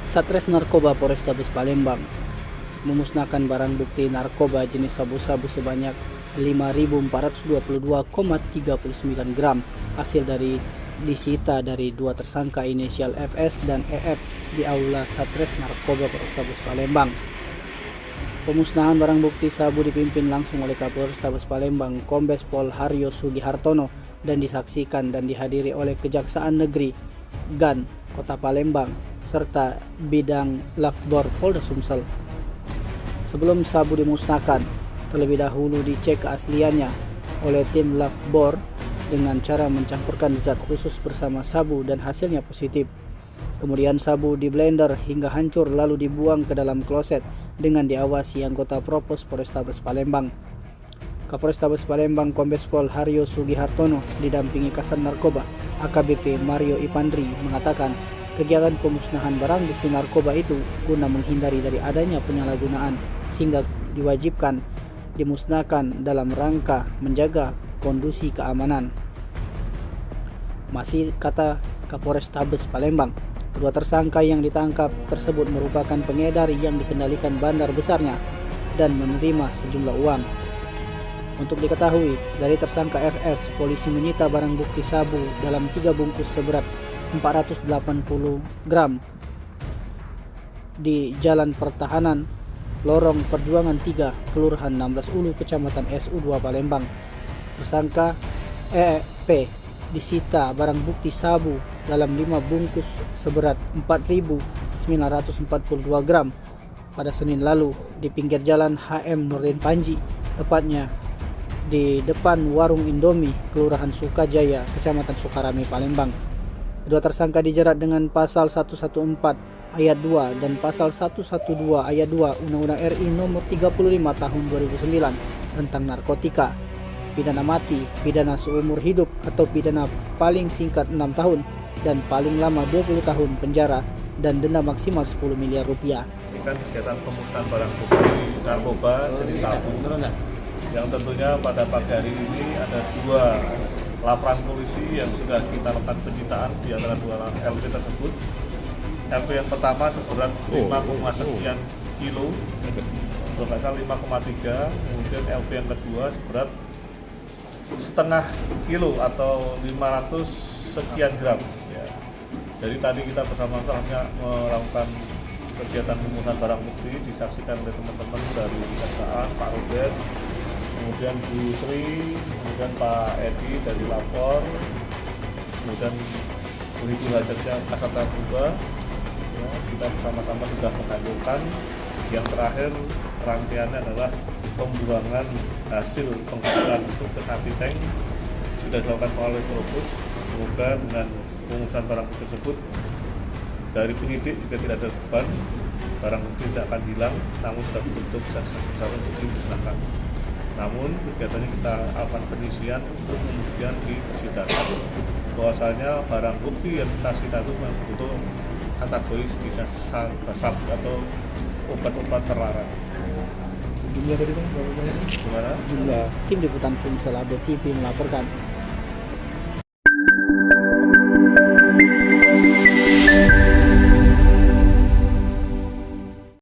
Satres Narkoba Polrestabes Palembang memusnahkan barang bukti narkoba jenis sabu-sabu sebanyak 5.422,39 gram hasil dari disita dari dua tersangka inisial FS dan EF di Aula Satres Narkoba Polrestabes Palembang. Pemusnahan barang bukti sabu dipimpin langsung oleh Kapolrestabes Palembang Kombes Pol Haryo Sugihartono dan disaksikan dan dihadiri oleh Kejaksaan Negeri GAN Kota Palembang serta bidang Lafbor Polda Sumsel. Sebelum sabu dimusnahkan, terlebih dahulu dicek keasliannya oleh tim Lafbor dengan cara mencampurkan zat khusus bersama sabu dan hasilnya positif. Kemudian sabu di blender hingga hancur lalu dibuang ke dalam kloset dengan diawasi anggota Propos Polrestabes Palembang. Kapolrestabes Palembang Kombes Pol Haryo Sugihartono didampingi Kasat Narkoba AKBP Mario Ipandri mengatakan kegiatan pemusnahan barang bukti narkoba itu guna menghindari dari adanya penyalahgunaan sehingga diwajibkan dimusnahkan dalam rangka menjaga kondisi keamanan. Masih kata Kapolrestabes Palembang, kedua tersangka yang ditangkap tersebut merupakan pengedar yang dikendalikan bandar besarnya dan menerima sejumlah uang. Untuk diketahui, dari tersangka FS, polisi menyita barang bukti sabu dalam 3 bungkus seberat 480 gram di Jalan Pertahanan, Lorong Perjuangan 3, Kelurahan 16 Ulu, Kecamatan SU2 Palembang. Tersangka EP disita barang bukti sabu dalam 5 bungkus seberat 4.942 gram pada Senin lalu di pinggir jalan HM Nurdin Panji, tepatnya di depan warung Indomie, Kelurahan Sukajaya, Kecamatan Sukarame, Palembang. Kedua tersangka dijerat dengan pasal 114 ayat 2 dan pasal 112 ayat 2 Undang-Undang RI nomor 35 tahun 2009 tentang narkotika, pidana mati, pidana seumur hidup atau pidana paling singkat 6 tahun dan paling lama 20 tahun penjara dan denda maksimal 10 miliar rupiah. Ini kan kegiatan pemusnahan barang bukti narkoba jenis sabu yang tentunya pada pagi hari ini ada 2 laporan polisi yang sudah kita lakukan penyitaan di antara 2 LP tersebut. LP yang pertama seberat 5, sekian kilo, kalau nggak salah 5,3, kemudian LP yang kedua seberat setengah kilo atau 500 sekian gram. Ya. Jadi tadi kita bersama-sama melakukan kegiatan pemusnahan barang bukti, disaksikan oleh teman-teman dari Kejaksaan, Pak Robert, kemudian Bu Sri, kemudian Pak Edi dari Lapor, kemudian Ibu Hajarnya Kasat Narkoba. Ya, kita bersama-sama sudah mengajukan. Yang terakhir rangkaiannya adalah pembuangan hasil pengkajian itu ke sapi tank sudah dilakukan oleh Propos. Semoga dengan pemusnahan barang bukti tersebut dari penyidik juga tidak ada beban, barang bukti tidak akan hilang, namun sudah bentuk besar untuk dimusnahkan. Namun kegiatannya kita akan penyisian untuk kemudian di persidangan bahwasanya barang bukti yang kita sita itu untuk kategoris bisa sabu atau obat-obat terlarang. Jumlah tadi kan berapa banyak? Gimana? Jumlah. Tim Liputan Sumsel ABTV melaporkan.